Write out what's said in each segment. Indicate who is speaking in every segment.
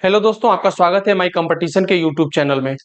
Speaker 1: Hello दोस्तों, आपका स्वागत है माई कंपटीशन के यूट्यूब चैनल में।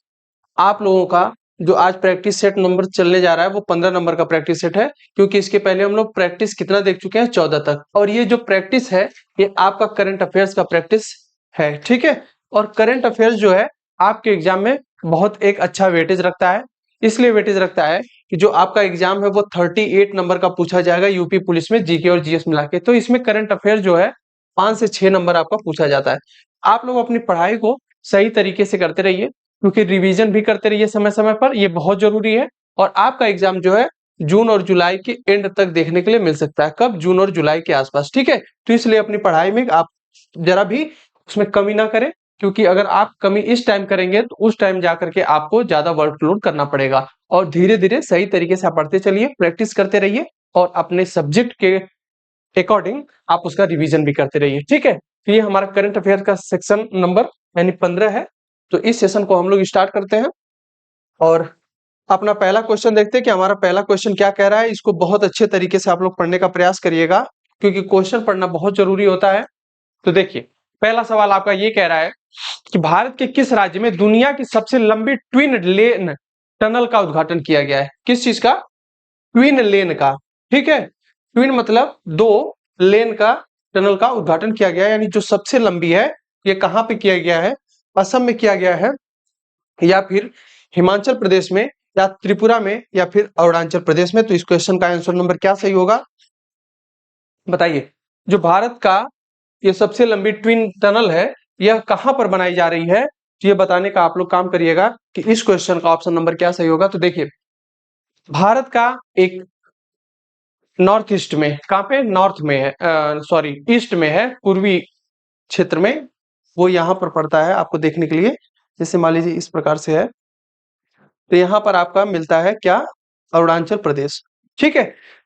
Speaker 1: आप लोगों का जो आज प्रैक्टिस सेट नंबर चलने जा रहा है वो 15 नंबर का प्रैक्टिस सेट है, क्योंकि इसके पहले हम लोग प्रैक्टिस कितना देख चुके हैं, 14 तक। और ये जो प्रैक्टिस है ये आपका करंट अफेयर्स का प्रैक्टिस है, ठीक है। और करंट अफेयर्स जो है आपके एग्जाम में बहुत एक अच्छा वेटेज रखता है। इसलिए वेटेज रखता है कि जो आपका एग्जाम है वो 38 नंबर का पूछा जाएगा यूपी पुलिस में, जीके और जीएस मिला के। तो इसमें करंट अफेयर जो है 5 से 6 नंबर आपका पूछा जाता है। आप लोग अपनी पढ़ाई को सही तरीके से करते रहिए, क्योंकि रिवीजन भी करते रहिए समय समय पर, ये बहुत जरूरी है। और आपका एग्जाम जो है जून और जुलाई के एंड तक देखने के लिए मिल सकता है। कब? जून और जुलाई के आसपास, ठीक है। तो इसलिए अपनी पढ़ाई में आप जरा भी उसमें कमी ना करें, क्योंकि अगर आप कमी इस टाइम करेंगे तो उस टाइम जाकर के आपको ज्यादा वर्कलोड करना पड़ेगा। और धीरे धीरे सही तरीके से आप पढ़ते चलिए, प्रैक्टिस करते रहिए और अपने सब्जेक्ट के अकॉर्डिंग आप उसका रिवीजन भी करते रहिए, ठीक है। तो ये हमारा करंट अफेयर का सेक्शन नंबर यानी 15 है। तो इस सेशन को हम लोग स्टार्ट करते हैं और अपना पहला क्वेश्चन देखते हैं कि हमारा पहला क्वेश्चन क्या कह रहा है। इसको बहुत अच्छे तरीके से आप लोग पढ़ने का प्रयास करिएगा, क्योंकि क्वेश्चन पढ़ना बहुत जरूरी होता है। तो देखिए, पहला सवाल आपका ये कह रहा है कि भारत के किस राज्य में दुनिया की सबसे लंबी ट्विन लेन टनल का उद्घाटन किया गया है? किस चीज का? ट्विन लेन का, ठीक है। ट्विन मतलब दो लेन का टनल का उद्घाटन किया गया है, यानी जो सबसे लंबी है। ये कहां पे किया गया है? असम में किया गया है, या फिर हिमाचल प्रदेश में, या त्रिपुरा में, या फिर अरुणाचल प्रदेश में। तो इस क्वेश्चन का आंसर नंबर क्या सही होगा, बताइए। जो भारत का ये सबसे लंबी ट्विन टनल है, यह कहां पर बनाई जा रही है, तो ये बताने का आप लोग काम करिएगा कि इस क्वेश्चन का ऑप्शन नंबर क्या सही होगा। तो देखिए, भारत का एक नॉर्थ ईस्ट में, कहां पे? नॉर्थ में है, सॉरी ईस्ट में है, पूर्वी क्षेत्र में। वो यहां पर पड़ता है आपको देखने के लिए। जैसे मान लीजिए इस प्रकार से है, तो यहां पर आपका मिलता है क्या? अरुणाचल प्रदेश, ठीक है।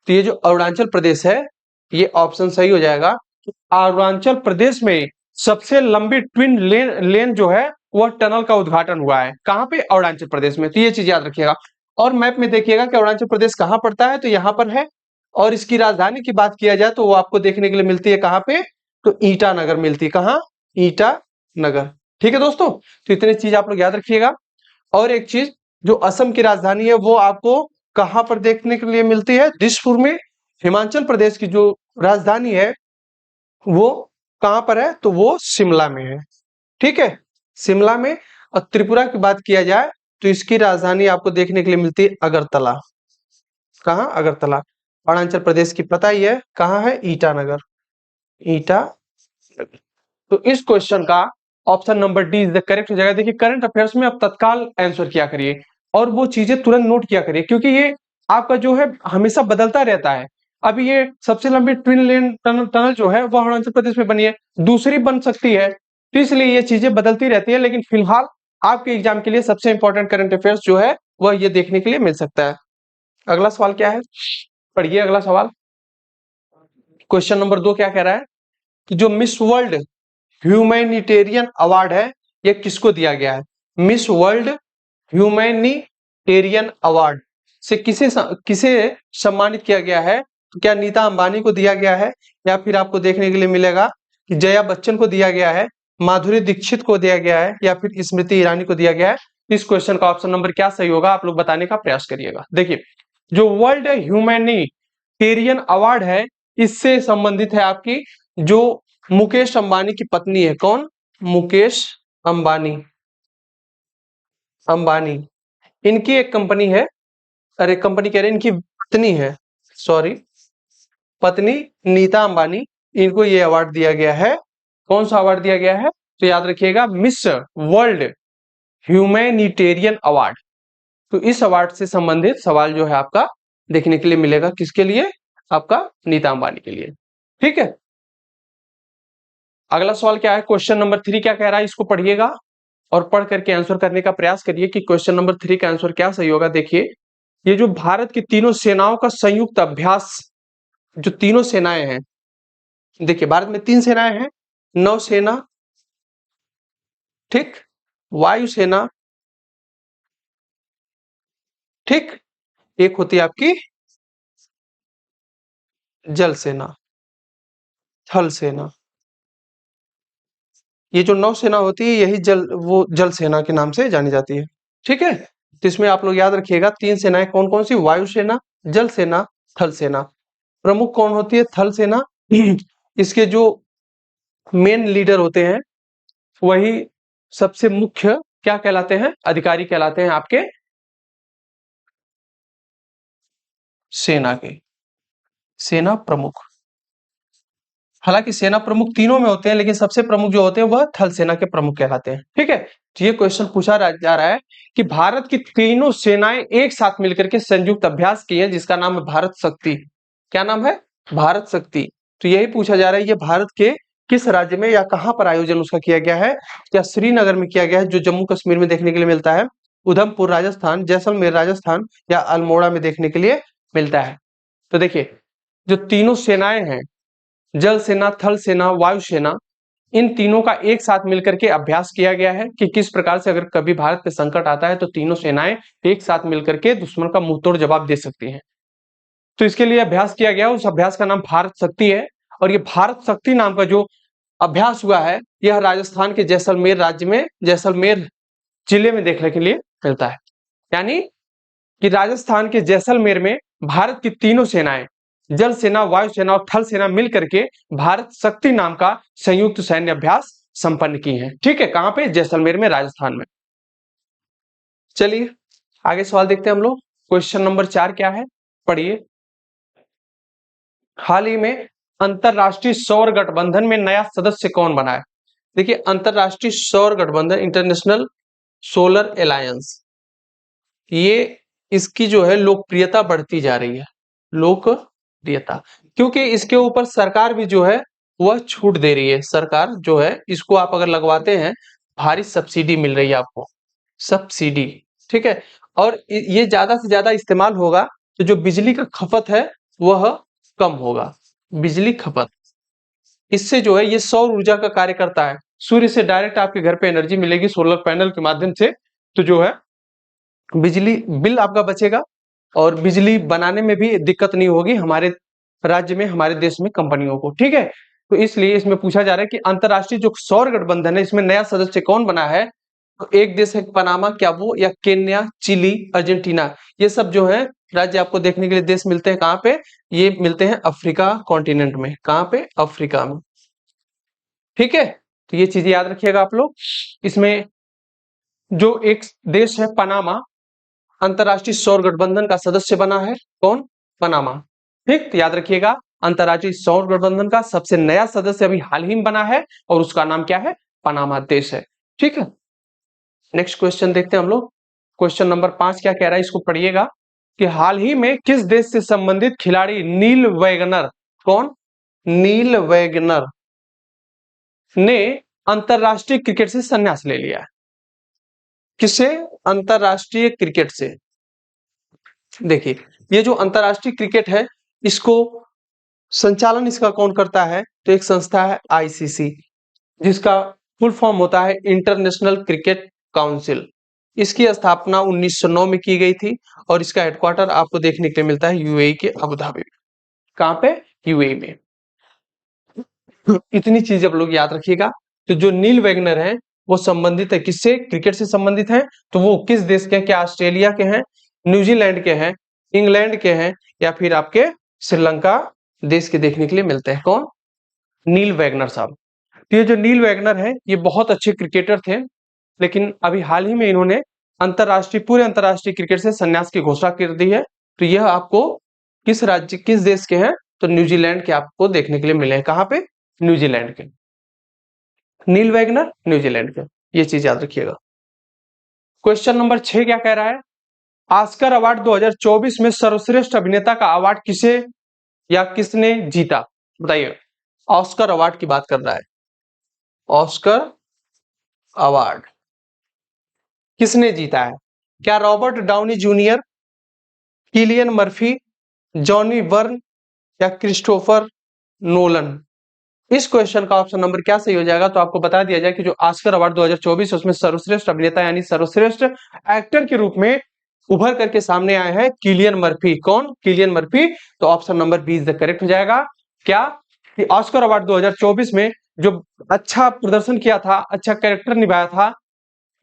Speaker 1: तो ये जो अरुणाचल प्रदेश है, ये ऑप्शन सही हो जाएगा। तो अरुणाचल प्रदेश में सबसे लंबी ट्विन लेन जो है वह टनल का उद्घाटन हुआ है। कहां पे? अरुणाचल प्रदेश में। तो ये चीज याद रखिएगा। और मैप में देखिएगा कि अरुणाचल प्रदेश कहां पड़ता है, तो यहाँ पर है। और इसकी राजधानी की बात किया जाए तो वो आपको देखने के लिए मिलती है कहां पे? तो ईटानगर मिलती है। कहां? ईटानगर, ठीक है दोस्तों। तो इतनी चीज आप लोग याद रखिएगा। और एक चीज, जो असम की राजधानी है वो आपको कहां पर देखने के लिए मिलती है? दिसपुर में। हिमाचल प्रदेश की जो राजधानी है वो कहां पर है? तो वो शिमला में है, ठीक है, शिमला में। और त्रिपुरा की बात किया जाए तो इसकी राजधानी आपको देखने के लिए मिलती है अगरतला। कहां? अगरतला। अरुणाचल प्रदेश की पता ही है कहां है? ईटानगर, ईटा। तो इस क्वेश्चन का option number D is the correct हो जाएगा। देखिए, करंट अफेयर्स में आप तत्काल आंसर किया करिए और वो चीजें तुरंत नोट किया करिए, क्योंकि ये आपका जो है हमेशा बदलता रहता है। अभी ये सबसे लंबी ट्विन लेन टनल जो है वो अरुणाचल प्रदेश में बनी है, दूसरी बन सकती है। तो इसलिए ये चीजें बदलती रहती है, लेकिन फिलहाल आपके एग्जाम के लिए सबसे इंपॉर्टेंट करंट अफेयर्स जो है वह ये देखने के लिए मिल सकता है। अगला सवाल क्या है, पढ़िए अगला सवाल। क्वेश्चन नंबर 2 क्या कह रहा है कि जो मिस वर्ल्ड ह्यूमैनिटेरियन अवार्ड है, ये किसको दिया गया है? मिस वर्ल्ड ह्यूमैनिटेरियन अवार्ड से किसे किसे सम्मानित किया गया है? तो क्या नीता अंबानी को दिया गया है, या फिर आपको देखने के लिए मिलेगा कि जया बच्चन को दिया गया है, माधुरी दीक्षित को दिया गया है, या फिर स्मृति ईरानी को दिया गया है? इस क्वेश्चन का ऑप्शन नंबर क्या सही होगा, आप लोग बताने का प्रयास करिएगा। देखिए, जो वर्ल्ड ह्यूमैनिटेरियन अवार्ड है, इससे संबंधित है आपकी जो मुकेश अंबानी की पत्नी है। कौन? मुकेश अंबानी, अंबानी। इनकी एक कंपनी है, अरे कंपनी कह रहे हैं, इनकी पत्नी है, सॉरी, पत्नी नीता अंबानी, इनको ये अवार्ड दिया गया है। कौन सा अवार्ड दिया गया है? तो याद रखिएगा, मिस वर्ल्ड ह्यूमैनिटेरियन अवार्ड। तो इस अवार्ड से संबंधित सवाल जो है आपका देखने के लिए मिलेगा, किसके लिए? आपका नीता अंबानी के लिए, ठीक है। अगला सवाल क्या है, क्वेश्चन नंबर 3 क्या कह रहा है, इसको पढ़िएगा और पढ़ करके आंसर करने का प्रयास करिए कि क्वेश्चन नंबर 3 का आंसर क्या सही होगा। देखिए, ये जो भारत की तीनों सेनाओं का संयुक्त अभ्यास, जो तीनों सेनाएं हैं, देखिए भारत में 3 सेनाएं हैं, नौसेना, ठीक, वायुसेना, ठीक, एक होती है आपकी जल सेना, थल सेना, ये जो नौसेना होती है यही जल सेना के नाम से जानी जाती है। ठीक है, तो इसमें आप लोग याद रखिएगा 3 सेनाएं कौन कौन सी, वायुसेना, जल सेना, थल सेना। प्रमुख कौन होती है, थल सेना। इसके जो मेन लीडर होते हैं वही सबसे मुख्य क्या कहलाते हैं, अधिकारी कहलाते हैं आपके सेना के, सेना प्रमुख। हालांकि सेना प्रमुख तीनों में होते हैं लेकिन सबसे प्रमुख जो होते हैं वह थल सेना के प्रमुख कहलाते हैं। ठीक है, तो ये क्वेश्चन पूछा जा रहा है कि भारत की तीनों सेनाएं एक साथ मिलकर के संयुक्त अभ्यास की है जिसका नाम है भारत शक्ति। क्या नाम है, भारत शक्ति। तो यही पूछा जा रहा है ये भारत के किस राज्य में या कहां पर आयोजन उसका किया गया है, क्या श्रीनगर में किया गया है जो जम्मू कश्मीर में देखने के लिए मिलता है, उधमपुर राजस्थान, जैसलमेर राजस्थान या अल्मोड़ा में देखने के लिए मिलता है। तो देखिए जो तीनों सेनाएं हैं, जल सेना, थल सेना, वायु सेना, इन तीनों का एक साथ मिलकर के अभ्यास किया गया है कि किस प्रकार से अगर कभी भारत पे संकट आता है तो तीनों सेनाएं एक साथ मिलकर के दुश्मन का मुंहतोड़ जवाब दे सकती हैं। तो इसके लिए अभ्यास किया गया, उस अभ्यास का नाम भारत शक्ति है। और ये भारत शक्ति नाम का जो अभ्यास हुआ है यह राजस्थान के जैसलमेर राज्य में, जैसलमेर जिले में देखने के लिए मिलता है। यानी कि राजस्थान के जैसलमेर में भारत की तीनों सेनाएं, जल सेना, वायु सेना और थल सेना मिलकर के भारत शक्ति नाम का संयुक्त सैन्य अभ्यास संपन्न की है। ठीक है, कहां पे, जैसलमेर में, राजस्थान में। चलिए आगे सवाल देखते हैं हम लोग। क्वेश्चन नंबर 4 क्या है, पढ़िए। हाल ही में अंतरराष्ट्रीय सौर गठबंधन में नया सदस्य कौन बना है। देखिए अंतरराष्ट्रीय सौर गठबंधन, इंटरनेशनल सोलर अलायंस, ये इसकी जो है लोकप्रियता बढ़ती जा रही है, लोकप्रियता, क्योंकि इसके ऊपर सरकार भी जो है वह छूट दे रही है। सरकार जो है इसको आप अगर लगवाते हैं भारी सब्सिडी मिल रही है आपको, सब्सिडी। ठीक है, और ये ज्यादा से ज्यादा इस्तेमाल होगा तो जो बिजली का खपत है वह कम होगा, बिजली खपत। इससे जो है ये सौर ऊर्जा का कार्य करता है, सूर्य से डायरेक्ट आपके घर पे एनर्जी मिलेगी सोलर पैनल के माध्यम से, तो जो है बिजली बिल आपका बचेगा और बिजली बनाने में भी दिक्कत नहीं होगी हमारे राज्य में, हमारे देश में कंपनियों को। ठीक है, तो इसलिए इसमें पूछा जा रहा है कि अंतरराष्ट्रीय जो सौर गठबंधन है इसमें नया सदस्य कौन बना है। तो एक देश है पनामा, क्या वो, या केन्या, चिली, अर्जेंटीना, ये सब जो है राज्य आपको देखने के लिए देश मिलते हैं कहां पे, ये मिलते हैं अफ्रीका कॉन्टिनेंट में। कहां पे, अफ्रीका में। ठीक है, तो ये चीजें याद रखिएगा आप लोग। इसमें जो एक देश है पनामा, अंतरराष्ट्रीय सौर गठबंधन का सदस्य बना है, कौन, पनामा। ठीक, तो याद रखिएगा अंतरराष्ट्रीय सौर गठबंधन का सबसे नया सदस्य अभी हाल ही में बना है और उसका नाम क्या है, पनामा देश है। ठीक है, नेक्स्ट क्वेश्चन देखते हैं हम लोग। क्वेश्चन नंबर 5 क्या कह रहा है, इसको पढ़िएगा कि हाल ही में किस देश से संबंधित खिलाड़ी नील वैगनर, कौन, नील वैगनर ने अंतरराष्ट्रीय क्रिकेट से संन्यास ले लिया है। किससे, अंतरराष्ट्रीय क्रिकेट से। देखिए ये जो अंतरराष्ट्रीय क्रिकेट है इसको संचालन इसका कौन करता है, तो एक संस्था है आईसीसी, जिसका फुल फॉर्म होता है इंटरनेशनल क्रिकेट काउंसिल। इसकी स्थापना 1909 में की गई थी और इसका हेडक्वार्टर आपको देखने के लिए मिलता है यूएई के अबू धाबी। कहां पे, यूएई में। इतनी चीज आप लोग याद रखिएगा। तो जो नील वैगनर है वो संबंधित है किससे, क्रिकेट से संबंधित है। तो वो किस देश के हैं, क्या ऑस्ट्रेलिया के हैं, न्यूजीलैंड के हैं, इंग्लैंड के हैं, या फिर आपके श्रीलंका देश के देखने के लिए मिलते हैं, कौन, नील वैगनर साहब। तो ये जो नील वैगनर है ये बहुत अच्छे क्रिकेटर थे, लेकिन अभी हाल ही में इन्होंने पूरे अंतरराष्ट्रीय क्रिकेट से संन्यास की घोषणा कर दी है। तो यह आपको किस राज्य, किस देश के हैं, तो न्यूजीलैंड के आपको देखने के लिए मिले हैं। कहां पे, न्यूजीलैंड के, नील वैगनर न्यूजीलैंड के, ये चीज याद रखिएगा। क्वेश्चन नंबर 6 क्या कह रहा है, ऑस्कर अवार्ड 2024 में सर्वश्रेष्ठ अभिनेता का अवार्ड किसे या किसने जीता, बताइए। ऑस्कर अवार्ड की बात कर रहा है, ऑस्कर अवार्ड किसने जीता है, क्या Robert Downey junior, Cillian Murphy, Johnny burn या क्रिस्टोफर नोलन। इस क्वेश्चन का ऑप्शन नंबर क्या सही हो जाएगा, तो आपको बता दिया जाए कि जो ऑस्कर अवार्ड 2024 उसमें सर्वश्रेष्ठ अभिनेता यानी सर्वश्रेष्ठ एक्टर के रूप में उभर करके सामने आए हैं किलियन मर्फी। कौन, किलियन मर्फी। तो option number B is the correct हो जाएगा। क्या, कि ऑस्कर अवार्ड 2024 में जो अच्छा प्रदर्शन किया था, अच्छा कैरेक्टर निभाया था,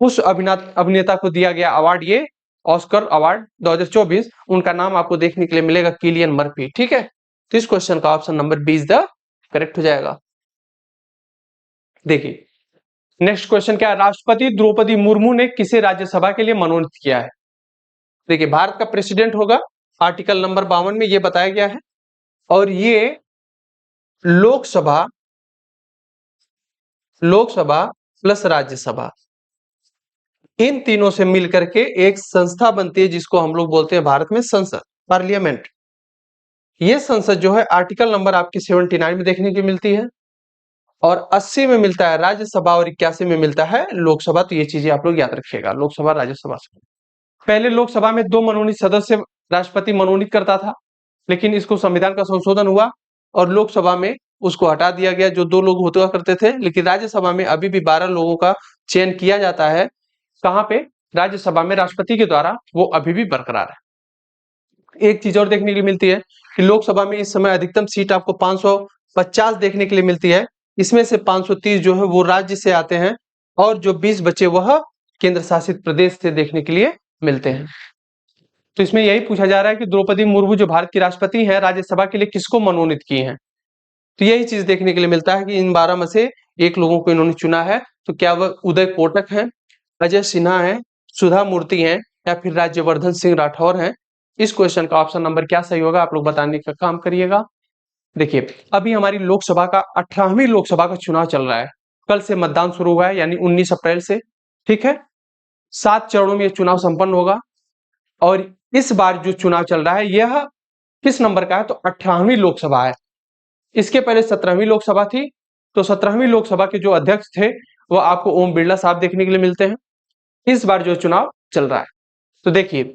Speaker 1: उस अभिनेता को दिया गया अवार्ड, ये ऑस्कर अवार्ड 2024। उनका नाम आपको देखने के लिए मिलेगा किलियन मर्फी। ठीक है, तो इस क्वेश्चन का ऑप्शन नंबर 20 द करेक्ट हो जाएगा। देखिए नेक्स्ट क्वेश्चन क्या है, राष्ट्रपति द्रौपदी मुर्मू ने किसे राज्यसभा के लिए मनोनीत किया है? देखिए भारत का प्रेसिडेंट होगा, आर्टिकल नंबर 52 में ये बताया गया है, और ये लोकसभा लोकसभा प्लस राज्यसभा इन तीनों से मिलकर के एक संस्था बनती है, जिसको हम लोग बोलते हैं भारत में संसद, पार्लियामेंट। ये संसद जो है आर्टिकल नंबर आपकी 79 में देखने की मिलती है, और 80 में मिलता है राज्यसभा, और 81 में मिलता है लोकसभा। तो ये चीजें आप लोग याद रखिएगा, लोकसभा राज्यसभा से। पहले लोकसभा में 2 मनोनीत सदस्य राष्ट्रपति मनोनीत करता था, लेकिन इसको संविधान का संशोधन हुआ और लोकसभा में उसको हटा दिया गया, जो 2 लोग होते हुआ करते थे। लेकिन राज्यसभा में अभी भी 12 लोगों का चयन किया जाता है। कहां पे? राज्यसभा में राष्ट्रपति के द्वारा, वो अभी भी बरकरार है। एक चीज और देखने के लिए मिलती है कि लोकसभा में इस समय अधिकतम सीट आपको 550 देखने के लिए मिलती है। इसमें से 530 जो है वो राज्य से आते हैं, और जो 20 बचे वह केंद्र शासित प्रदेश से देखने के लिए मिलते हैं। तो इसमें यही पूछा जा रहा है कि द्रौपदी मुर्मू जो भारत की राष्ट्रपति हैं, राज्यसभा के लिए किसको मनोनीत किए हैं? तो यही चीज देखने के लिए मिलता है कि इन 12 में से एक लोगों को इन्होंने चुना है। तो क्या वह उदय कोटक है, अजय सिन्हा है, सुधा मूर्ति हैं, या फिर राज्यवर्धन सिंह राठौर हैं? इस क्वेश्चन का ऑप्शन नंबर क्या सही होगा, आप लोग बताने का काम करिएगा। देखिए अभी हमारी लोकसभा का 18वीं लोकसभा का चुनाव चल रहा है। कल से मतदान शुरू हुआ है, यानी 19 अप्रैल से। ठीक है, 7 चरणों में यह चुनाव संपन्न होगा, और इस बार जो चुनाव चल रहा है यह किस नंबर का है? तो 18वीं लोकसभा है। इसके पहले 17वीं लोकसभा थी। तो 17वीं लोकसभा के जो अध्यक्ष थे वो आपको ओम बिरला साहब देखने के लिए मिलते हैं। इस बार जो चुनाव चल रहा है, तो देखिए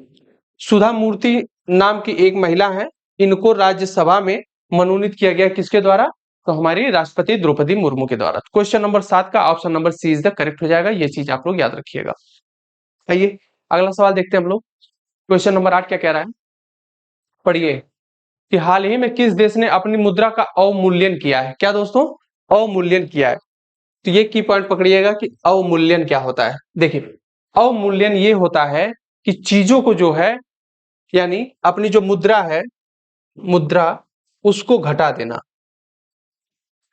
Speaker 1: सुधा मूर्ति नाम की एक महिला है, इनको राज्यसभा में मनोनीत किया गया किसके द्वारा? तो हमारी राष्ट्रपति द्रौपदी मुर्मू के द्वारा। क्वेश्चन नंबर 7 का option number C is the correct हो जाएगा। ये चीज आप लोग याद रखिएगा। आइए अगला सवाल देखते हैं हम लोग। क्वेश्चन नंबर 8 क्या कह रहा है, पढ़िए कि हाल ही में किस देश ने अपनी मुद्रा का अवमूल्यन किया है? क्या दोस्तों? अवमूल्यन किया है। तो ये की पॉइंट पकड़िएगा कि अवमूल्यन क्या होता है। देखिए अवमूल्यन ये होता है कि चीजों को जो है, यानी अपनी जो मुद्रा है, मुद्रा उसको घटा देना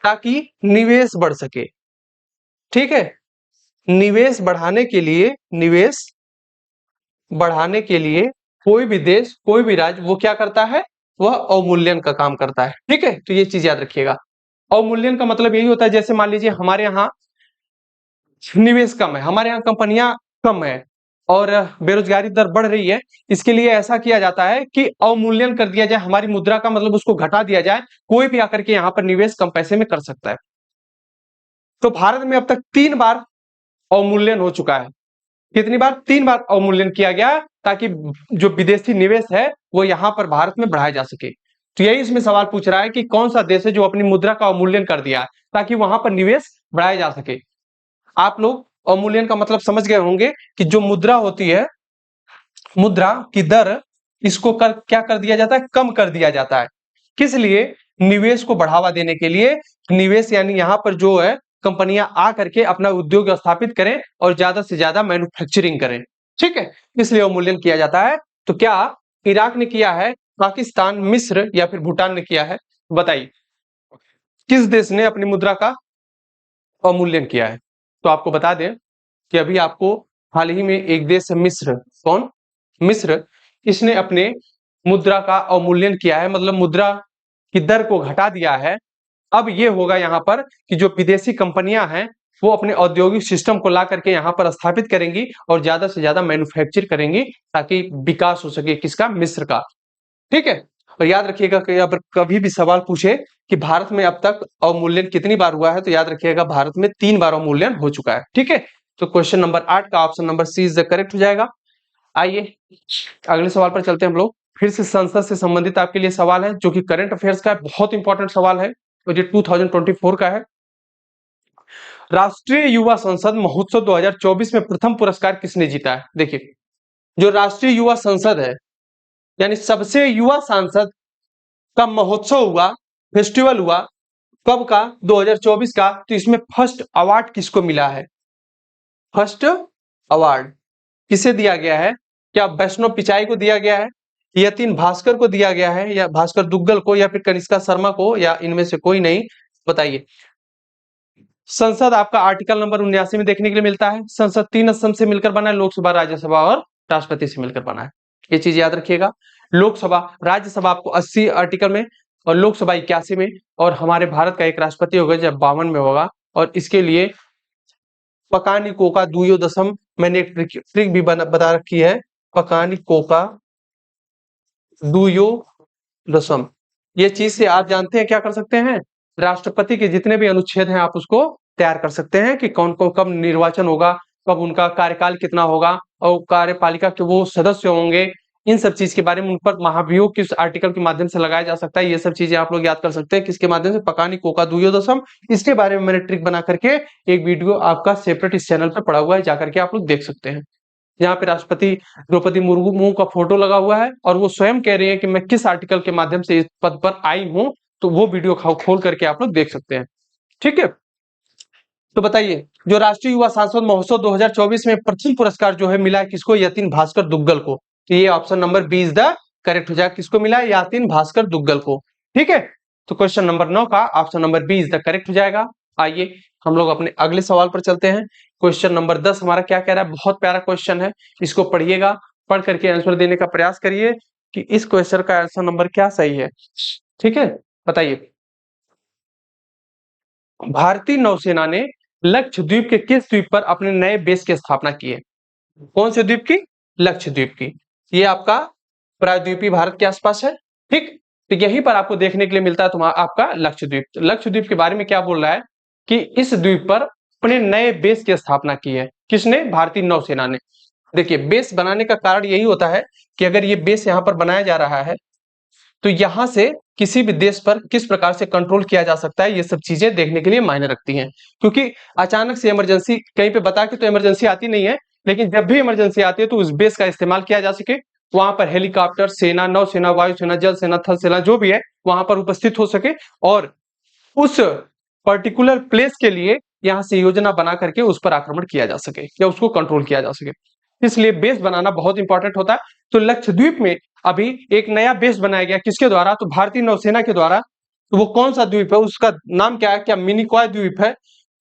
Speaker 1: ताकि निवेश बढ़ सके। ठीक है, निवेश बढ़ाने के लिए, निवेश बढ़ाने के लिए कोई भी देश, कोई भी राज्य वो क्या करता है? वह अवमूल्यन का काम करता है। ठीक है, तो ये चीज याद रखिएगा। अवमूल्यन का मतलब यही होता है, जैसे मान लीजिए हमारे यहाँ निवेश कम है, हमारे यहाँ कंपनियां कम है और बेरोजगारी दर बढ़ रही है। इसके लिए ऐसा किया जाता है कि अवमूल्यन कर दिया जाए, हमारी मुद्रा का मतलब उसको घटा दिया जाए। कोई भी आकर के यहाँ पर निवेश कम पैसे में कर सकता है। तो भारत में अब तक 3 बार अवमूल्यन हो चुका है। कितनी बार? 3 बार अवमूल्यन किया गया, ताकि जो विदेशी निवेश है वो यहाँ पर भारत में बढ़ाया जा सके। तो यही इसमें सवाल पूछ रहा है कि कौन सा देश है जो अपनी मुद्रा का अवमूल्यन कर दिया है ताकि वहां पर निवेश बढ़ाया जा सके। आप लोग अवमूल्यन का मतलब समझ गए होंगे कि जो मुद्रा होती है, मुद्रा की दर, इसको क्या कर दिया जाता है? कम कर दिया जाता है। किस लिए? निवेश को बढ़ावा देने के लिए। निवेश यानी यहाँ पर जो है कंपनियां आ करके अपना उद्योग स्थापित करें और ज्यादा से ज्यादा मैन्युफैक्चरिंग करें। ठीक है, इसलिए अवमूल्यन किया जाता है। तो क्या इराक ने किया है, पाकिस्तान, मिस्र या फिर भूटान ने किया है? बताइए किस देश ने अपनी मुद्रा का अवमूल्यन किया है? तो आपको बता दें कि अभी आपको हाल ही में एक देश है मिस्र। कौन? मिस्र। इसने अपने मुद्रा का अवमूल्यन किया है, मतलब मुद्रा की दर को घटा दिया है। अब ये होगा यहाँ पर कि जो विदेशी कंपनियां हैं वो अपने औद्योगिक सिस्टम को ला करके यहाँ पर स्थापित करेंगी और ज्यादा से ज्यादा मैन्युफैक्चर करेंगी, ताकि विकास हो सके किसका? मिस्र का। ठीक है, और याद रखिएगा कि अगर कभी भी सवाल पूछे कि भारत में अब तक अवमूल्यन कितनी बार हुआ है, तो याद रखिएगा भारत में 3 बार अवमूल्यन हो चुका है। ठीक है, तो क्वेश्चन नंबर 8 का option number C is the correct हो जाएगा। आइए अगले सवाल पर चलते हैं हम लोग। फिर से संसद से संबंधित आपके लिए सवाल है, जो कि करंट अफेयर्स का बहुत इंपॉर्टेंट सवाल है और ये 2024 का है। राष्ट्रीय युवा संसद महोत्सव 2024 में प्रथम पुरस्कार किसने जीता है? देखिए जो राष्ट्रीय युवा संसद है, यानी सबसे युवा सांसद का महोत्सव हुआ, फेस्टिवल हुआ, कब का? 2024 का। तो इसमें फर्स्ट अवार्ड किसको मिला है? फर्स्ट अवार्ड किसे दिया गया है? क्या वैष्णव पिचाई को दिया गया है, यतीन भास्कर को दिया गया है, या भास्कर दुग्गल को, या फिर कनिष्का शर्मा को, या इनमें से कोई नहीं? बताइए। संसद आपका आर्टिकल नंबर 79 में देखने के लिए मिलता है। संसद 3 स्तंभ से मिलकर बना है, लोकसभा, राज्यसभा और राष्ट्रपति से मिलकर बना है। ये चीज याद रखिएगा। लोकसभा, राज्यसभा आपको 80 आर्टिकल में और लोकसभा 81 में, और हमारे भारत का एक राष्ट्रपति होगा जब 52 में होगा। और इसके लिए पकानी कोका दुयो दशम, मैंने एक ट्रिक भी बता रखी है, पकानी कोका दुयो दशम। ये चीज से आप जानते हैं क्या कर सकते हैं? राष्ट्रपति के जितने भी अनुच्छेद हैं आप उसको तैयार कर सकते हैं कि कौन कौन कब निर्वाचन होगा, कब उनका कार्यकाल कितना होगा, और कार्यपालिका के वो सदस्य होंगे। इन सब चीज के बारे में उन पर महाभियोग किस आर्टिकल के माध्यम से लगाया जा सकता है, ये सब चीजें आप लोग याद कर सकते हैं। किसके माध्यम से? पकानी कोका दुयो दशम। इसके बारे में मैंने ट्रिक बना करके एक वीडियो आपका सेपरेट इस चैनल पर पड़ा हुआ है, जाकर के आप लोग देख सकते हैं। यहाँ पे राष्ट्रपति द्रौपदी मुर्मू का फोटो लगा हुआ है और वो स्वयं कह रही है कि मैं किस आर्टिकल के माध्यम से इस पद पर आई हूं, तो वो वीडियो खोल करके आप लोग देख सकते हैं। ठीक है, तो बताइए, जो राष्ट्रीय युवा सांसद महोत्सव 2024 में प्रथम पुरस्कार जो है मिला है किसको? यतीन भास्कर दुग्गल को। तो ये option number B is the correct हो जाएगा। किसको मिला है? यतीन भास्कर दुग्गल को। ठीक है, तो क्वेश्चन नंबर 9 का option number B is the correct हो जाएगा। आइए हम लोग अपने अगले सवाल पर चलते हैं। क्वेश्चन नंबर 10 हमारा क्या कह रहा है? बहुत प्यारा क्वेश्चन है, इसको पढ़िएगा, पढ़ करके आंसर देने का प्रयास करिए कि इस क्वेश्चन का आंसर नंबर क्या सही है। ठीक है, बताइए। भारतीय नौसेना ने लक्षद्वीप के किस द्वीप पर अपने नए बेस की स्थापना की है? कौन से द्वीप की? लक्षद्वीप की। ये आपका प्रायद्वीपीय भारत के आसपास है। ठीक, तो यहीं पर आपको देखने के लिए मिलता है तुम्हारा आपका लक्षद्वीप। तो लक्षद्वीप के बारे में क्या बोल रहा है कि इस द्वीप पर अपने नए बेस की स्थापना की है। किसने? भारतीय नौसेना ने। देखिए, बेस बनाने का कारण यही होता है कि अगर ये बेस यहाँ पर बनाया जा रहा है तो यहां से किसी भी देश पर किस प्रकार से कंट्रोल किया जा सकता है, ये सब चीजें देखने के लिए मायने रखती हैं। क्योंकि अचानक से इमरजेंसी कहीं पे बता के तो इमरजेंसी आती नहीं है, लेकिन जब भी इमरजेंसी आती है तो उस बेस का इस्तेमाल किया जा सके, वहां पर हेलीकॉप्टर, सेना, नौसेना, वायुसेना, जल सेना, थल सेना जो भी है वहां पर उपस्थित हो सके, और उस पर्टिकुलर प्लेस के लिए यहाँ से योजना बना करके उस पर आक्रमण किया जा सके या उसको कंट्रोल किया जा सके। इसलिए बेस बनाना बहुत इंपॉर्टेंट होता है। तो लक्षद्वीप में अभी एक नया बेस बनाया गया, किसके द्वारा? तो भारतीय नौसेना के द्वारा। तो वो कौन सा द्वीप है, उसका नाम क्या है? क्या मिनिकॉय द्वीप है,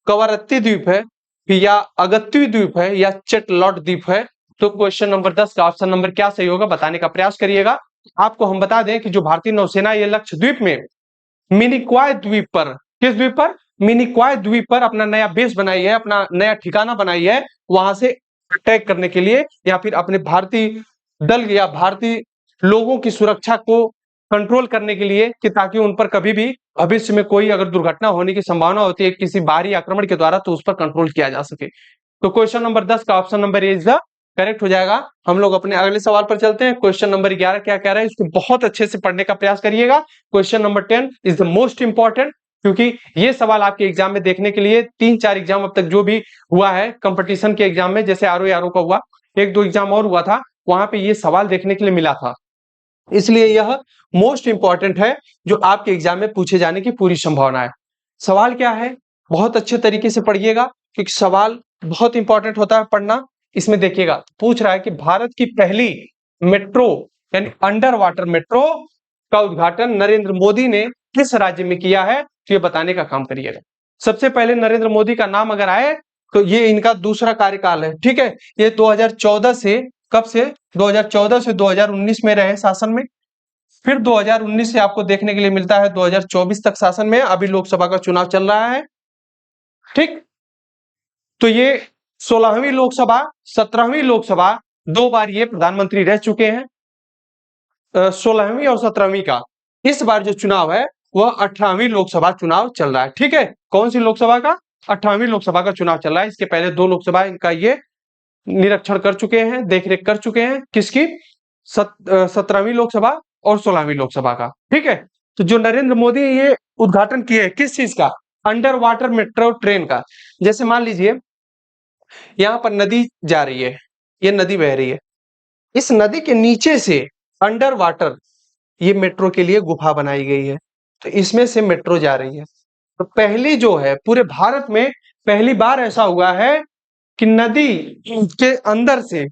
Speaker 1: कवरत्ती द्वीप है, या अगत्ती द्वीप है, या चेटलॉट द्वीप है? तो क्वेश्चन नंबर 10 का ऑप्शन नंबर क्या सही होगा, बताने का प्रयास करिएगा। आपको हम बता दें कि जो भारतीय नौसेना ये लक्षद्वीप में मिनिकॉय द्वीप पर, किस द्वीप पर? मिनिकॉय द्वीप पर अपना नया बेस बनाई है, अपना नया ठिकाना बनाई है, वहां से अटैक करने के लिए या फिर अपने भारतीय दल या भारतीय लोगों की सुरक्षा को कंट्रोल करने के लिए, कि ताकि उन पर कभी भी भविष्य में कोई अगर दुर्घटना होने की संभावना होती है किसी बाहरी आक्रमण के द्वारा, तो उस पर कंट्रोल किया जा सके। तो क्वेश्चन नंबर 10 का option number A is the correct हो जाएगा। हम लोग अपने अगले सवाल पर चलते हैं। क्वेश्चन नंबर 11 क्या कह रहा है, इसको बहुत अच्छे से पढ़ने का प्रयास करिएगा। Question number 10 is the most important, क्योंकि ये सवाल आपके एग्जाम में देखने के लिए 3-4 एग्जाम अब तक जो भी हुआ है कंपटीशन के एग्जाम में, जैसे आरओ का हुआ, 1-2 एग्जाम और हुआ था, वहां पे ये सवाल देखने के लिए मिला था। इसलिए यह मोस्ट इंपॉर्टेंट है, जो आपके एग्जाम में पूछे जाने की पूरी संभावना है। सवाल क्या है, बहुत अच्छे तरीके से पढ़िएगा, क्योंकि सवाल बहुत इंपॉर्टेंट होता है पढ़ना। इसमें देखिएगा, पूछ रहा है कि भारत की पहली मेट्रो यानी अंडर वाटर मेट्रो का उद्घाटन नरेंद्र मोदी ने किस राज्य में किया है, तो ये बताने का काम करिएगा। सबसे पहले नरेंद्र मोदी का नाम अगर आए तो ये इनका दूसरा कार्यकाल है। ठीक है, ये 2014 से, कब से? 2014 से 2019 में रहे शासन में, फिर 2019 से आपको देखने के लिए मिलता है 2024 तक शासन में। अभी लोकसभा का चुनाव चल रहा है। ठीक, तो ये 16वीं लोकसभा, 17वीं लोकसभा, 2 बार ये प्रधानमंत्री रह चुके हैं। 16वीं और 17वीं का, इस बार जो चुनाव है वह 18वीं लोकसभा चुनाव चल रहा है। ठीक है, कौन सी लोकसभा का? 18वीं लोकसभा का चुनाव चल रहा है। इसके पहले 2 लोकसभा इनका ये निरीक्षण कर चुके हैं, देखरेख कर चुके हैं। किसकी? 17वीं लोकसभा और 16वीं लोकसभा का। ठीक है, तो जो नरेंद्र मोदी ये उद्घाटन किए किस चीज का? अंडर वाटर मेट्रो ट्रेन का। जैसे मान लीजिए यहाँ पर नदी जा रही है, ये नदी बह रही है, इस नदी के नीचे से अंडर वाटर ये मेट्रो के लिए गुफा बनाई गई है, तो इसमें से मेट्रो जा रही है। तो पहली जो है पूरे भारत में पहली बार ऐसा हुआ है कि नदी के अंदर से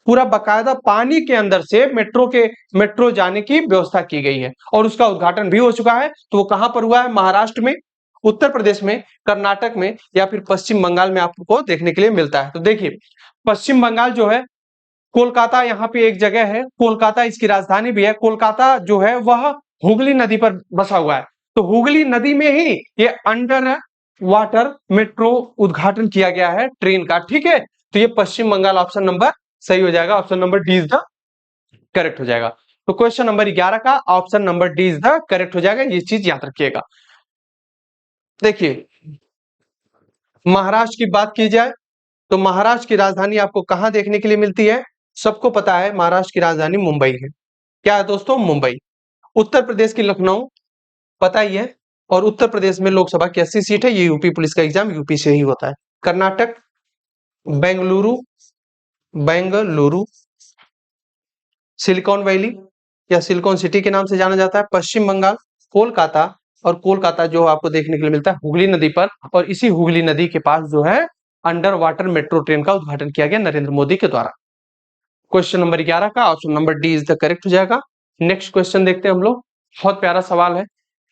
Speaker 1: पूरा बकायदा पानी के अंदर से मेट्रो जाने की व्यवस्था की गई है और उसका उद्घाटन भी हो चुका है। तो वो कहां पर हुआ है? महाराष्ट्र में, उत्तर प्रदेश में, कर्नाटक में या फिर पश्चिम बंगाल में आपको देखने के लिए मिलता है। तो देखिए पश्चिम बंगाल जो है, कोलकाता यहाँ पे एक जगह है, कोलकाता इसकी राजधानी भी है। कोलकाता जो है वह हुगली नदी पर बसा हुआ है। तो हुगली नदी में ही ये अंडर वाटर मेट्रो उद्घाटन किया गया है ट्रेन का। ठीक है, तो ये पश्चिम बंगाल ऑप्शन नंबर सही हो जाएगा। Option number D is the correct हो जाएगा। तो क्वेश्चन नंबर 11 का option number D is the correct हो जाएगा। ये चीज याद रखिएगा। देखिए महाराष्ट्र की बात की जाए तो महाराष्ट्र की राजधानी आपको कहां देखने के लिए मिलती है? सबको पता है महाराष्ट्र की राजधानी मुंबई है। क्या है दोस्तों? मुंबई। उत्तर प्रदेश की लखनऊ पता ही है। और उत्तर प्रदेश में लोकसभा की 80 सीट है। ये यूपी पुलिस का एग्जाम यूपी से ही होता है। कर्नाटक बेंगलुरु, बेंगलुरु सिलिकॉन वैली या सिलिकॉन सिटी के नाम से जाना जाता है। पश्चिम बंगाल कोलकाता, और कोलकाता जो आपको देखने के लिए मिलता है हुगली नदी पर, और इसी हुगली नदी के पास जो है अंडर वाटर मेट्रो ट्रेन का उद्घाटन किया गया नरेंद्र मोदी के द्वारा। क्वेश्चन नंबर 11 का option number D is the correct हो जाएगा। नेक्स्ट क्वेश्चन देखते हैं हम लोग। बहुत प्यारा सवाल है।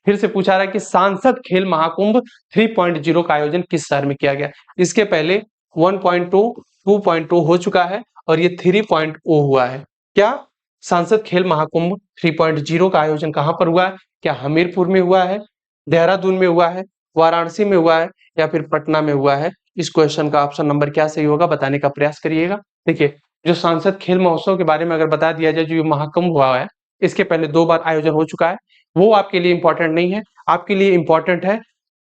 Speaker 1: फिर से पूछा रहा है कि सांसद खेल महाकुंभ 3.0 का आयोजन किस शहर में किया गया? इसके पहले 1.2, 2.2 हो चुका है और ये 3.0 हुआ है। क्या सांसद खेल महाकुंभ 3.0 का आयोजन कहां पर हुआ है? क्या हमीरपुर में हुआ है, देहरादून में हुआ है, वाराणसी में हुआ है या फिर पटना में हुआ है? इस क्वेश्चन का ऑप्शन नंबर क्या सही होगा बताने का प्रयास करिएगा। देखिए जो सांसद खेल महोत्सव के बारे में अगर बता दिया जाए, जो ये महाकुंभ हुआ है इसके पहले 2 बार आयोजन हो चुका है। वो आपके लिए इंपॉर्टेंट नहीं है। आपके लिए इंपॉर्टेंट है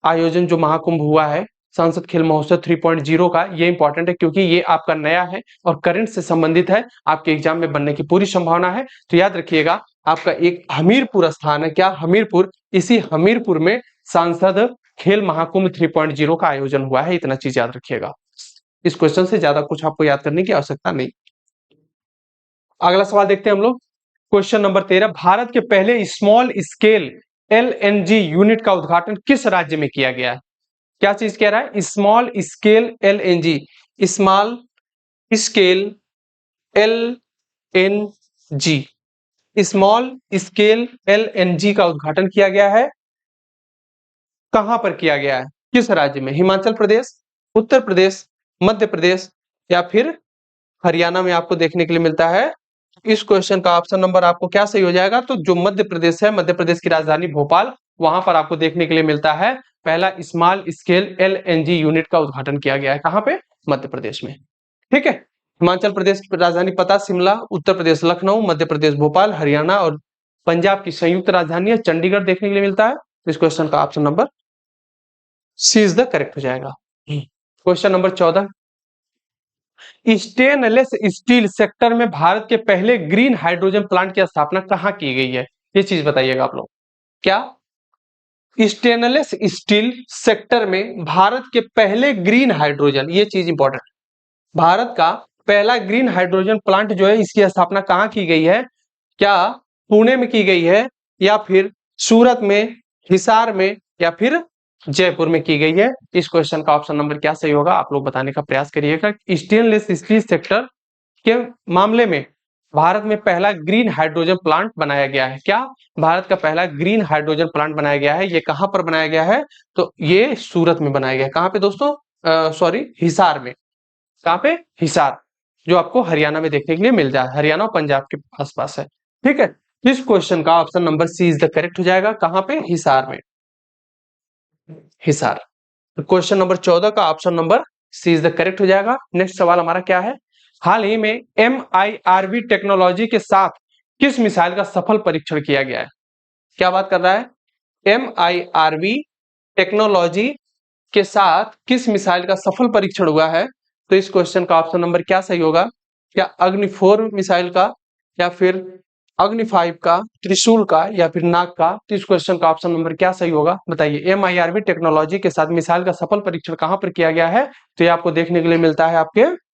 Speaker 1: आयोजन जो महाकुंभ हुआ है सांसद खेल महोत्सव 3.0 का। ये इंपॉर्टेंट है क्योंकि ये आपका नया है और करंट से संबंधित है, आपके एग्जाम में बनने की पूरी संभावना है। तो याद रखिएगा आपका एक हमीरपुर स्थान है। क्या? हमीरपुर। इसी हमीरपुर में सांसद खेल महाकुंभ 3.0 का आयोजन हुआ है। इतना चीज याद रखिएगा। इस क्वेश्चन से ज्यादा कुछ आपको याद करने की आवश्यकता नहीं। अगला सवाल देखते हैं हम लोग। क्वेश्चन नंबर 13, भारत के पहले स्मॉल स्केल एलएनजी यूनिट का उद्घाटन किस राज्य में किया गया है? क्या चीज कह रहा है? Small scale LNG, small scale LNG, small scale LNG का उद्घाटन किया गया है। कहां पर किया गया है? किस राज्य में? हिमाचल प्रदेश, उत्तर प्रदेश, मध्य प्रदेश या फिर हरियाणा में आपको देखने के लिए मिलता है। इस क्वेश्चन का ऑप्शन नंबर आपको क्या सही हो जाएगा? तो जो मध्य प्रदेश है, मध्य प्रदेश की राजधानी भोपाल, वहां पर आपको देखने के लिए मिलता है पहला स्मॉल स्केल एलएनजी यूनिट का उद्घाटन किया गया है। कहां पे? मध्य प्रदेश में। ठीक है। हिमाचल प्रदेश की राजधानी पता शिमला, उत्तर प्रदेश लखनऊ, मध्य प्रदेश भोपाल, हरियाणा और पंजाब की संयुक्त राजधानी है चंडीगढ़ देखने के लिए मिलता है। इस क्वेश्चन का option number C is the correct हो जाएगा। Question number 14, stainless steel sector में भारत के पहले ग्रीन हाइड्रोजन प्लांट की स्थापना कहां की गई है? ये चीज बताइएगा आप लोग। क्या? स्टेनलेस स्टील सेक्टर में भारत के पहले ग्रीन हाइड्रोजन, ये चीज इंपॉर्टेंट, भारत का पहला ग्रीन हाइड्रोजन प्लांट जो है इसकी स्थापना कहां की गई है? क्या पुणे में की गई है या फिर सूरत में, हिसार में या फिर जयपुर में की गई है? इस क्वेश्चन का ऑप्शन नंबर क्या सही होगा आप लोग बताने का प्रयास करिएगा। स्टेनलेस स्टील सेक्टर के मामले में भारत में पहला ग्रीन हाइड्रोजन प्लांट बनाया गया है। क्या? भारत का पहला ग्रीन हाइड्रोजन प्लांट बनाया गया है। ये कहां पर बनाया गया है? तो ये सूरत में बनाया गया है। कहां पे दोस्तों? सॉरी, हिसार में। कहां पे? हिसार, जो आपको हरियाणा में देखने के लिए मिल जाए, हरियाणा और पंजाब के आसपास है। ठीक है। इस क्वेश्चन का option number C is the correct हो जाएगा। कहां पे? हिसार में। हिसार। क्वेश्चन नंबर 14 का option number C is the correct हो जाएगा। नेक्स्ट सवाल हमारा क्या है? हाल ही में MIRV टेक्नोलॉजी के साथ किस मिसाइल का सफल परीक्षण किया गया है? क्या बात कर रहा है? MIRV टेक्नोलॉजी के साथ किस मिसाइल का सफल परीक्षण हुआ है? तो इस क्वेश्चन का ऑप्शन नंबर क्या सही होगा? क्या अग्नि 4 मिसाइल का या फिर अग्नि 5 का, त्रिशूल का या फिर नाग का? तो इस क्वेश्चन का ऑप्शन नंबर क्या सही होगा बताइए। MIRV टेक्नोलॉजी के साथ मिसाइल का सफल परीक्षण कहां पर किया गया है? तो ये आपको देखने के लिए मिलता है आपके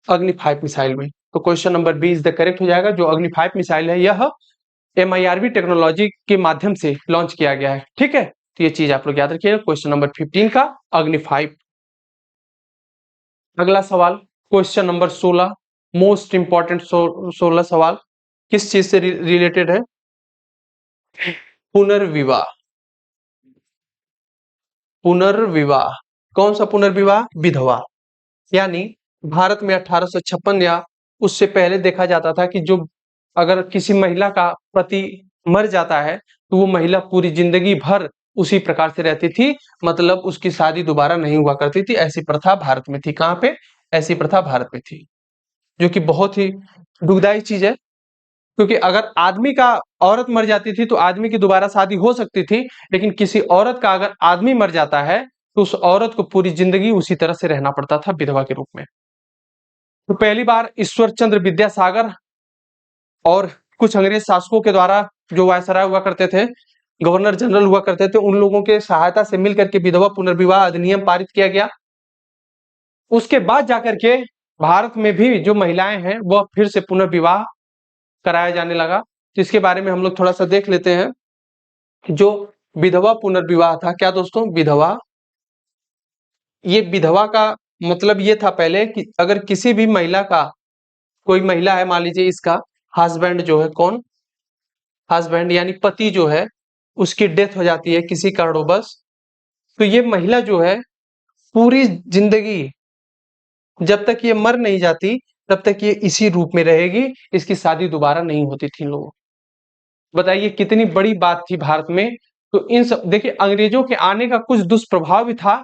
Speaker 1: अग्नि 5 मिसाइल में। तो question number B is the correct हो जाएगा। जो अग्नि 5 मिसाइल है यह MIRV टेक्नोलॉजी के माध्यम से लॉन्च किया गया है। ठीक है। तो ये चीज आप लोग याद रखिएगा। क्वेश्चन नंबर 15 का अग्नि 5। अगला सवाल क्वेश्चन नंबर 16, मोस्ट इंपॉर्टेंट 16 सवाल किस चीज से रिलेटेड है? पुनर्विवाह। पुनर्विवाह, कौन सा पुनर्विवाह? विधवा। यानी भारत में 1856 या उससे पहले देखा जाता था कि जो अगर किसी महिला का पति मर जाता है तो वो महिला पूरी जिंदगी भर उसी प्रकार से रहती थी, मतलब उसकी शादी दोबारा नहीं हुआ करती थी। ऐसी प्रथा भारत में थी। कहाँ पे? ऐसी प्रथा भारत में थी, जो कि बहुत ही दुखदायी चीज है। क्योंकि अगर आदमी का औरत मर जाती थी तो आदमी की दोबारा शादी हो सकती थी, लेकिन किसी औरत का अगर आदमी मर जाता है तो उस औरत को पूरी जिंदगी उसी तरह से रहना पड़ता था, विधवा के रूप में। तो पहली बार ईश्वर चंद्र विद्यासागर और कुछ अंग्रेज शासकों के द्वारा, जो वायसराय हुआ करते थे, गवर्नर जनरल हुआ करते थे, उन लोगों के सहायता से मिलकर के विधवा पुनर्विवाह अधिनियम पारित किया गया। उसके बाद जाकर के भारत में भी जो महिलाएं हैं वह फिर से पुनर्विवाह कराया जाने लगा। तो इसके बारे में हम लोग थोड़ा सा देख लेते हैं। जो विधवा पुनर्विवाह था, क्या दोस्तों? विधवा, ये विधवा का मतलब ये था पहले कि अगर किसी भी महिला का, कोई महिला है, मान लीजिए इसका हस्बैंड जो है, कौन? हस्बैंड यानी पति जो है, उसकी डेथ हो जाती है किसी कारणवश, तो ये महिला जो है पूरी जिंदगी, जब तक ये मर नहीं जाती तब तक ये इसी रूप में रहेगी। इसकी शादी दोबारा नहीं होती थी। लोगों, बताइए कितनी बड़ी बात थी भारत में। तो इन सब, देखिए अंग्रेजों के आने का कुछ दुष्प्रभाव भी था,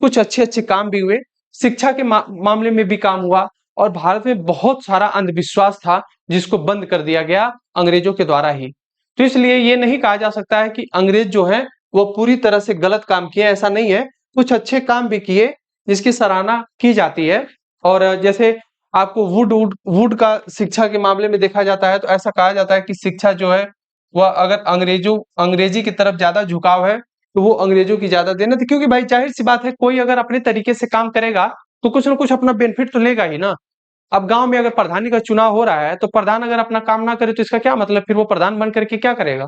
Speaker 1: कुछ अच्छे अच्छे काम भी हुए, शिक्षा के मामले में भी काम हुआ, और भारत में बहुत सारा अंधविश्वास था जिसको बंद कर दिया गया अंग्रेजों के द्वारा ही। तो इसलिए ये नहीं कहा जा सकता है कि अंग्रेज जो है वो पूरी तरह से गलत काम किए, ऐसा नहीं है। कुछ अच्छे काम भी किए जिसकी सराहना की जाती है। और जैसे आपको वुड का शिक्षा के मामले में देखा जाता है, तो ऐसा कहा जाता है कि शिक्षा जो है वह अगर अंग्रेजी की तरफ ज्यादा झुकाव है तो वो अंग्रेजों की ज्यादा देना थी। क्योंकि भाई जाहिर सी बात है, कोई अगर अपने तरीके से काम करेगा तो कुछ ना कुछ अपना बेनिफिट तो लेगा ही ना। अब गांव में अगर प्रधानी का चुनाव हो रहा है तो प्रधान अगर अपना काम ना करे तो इसका क्या मतलब? फिर वो प्रधान बन करके क्या करेगा?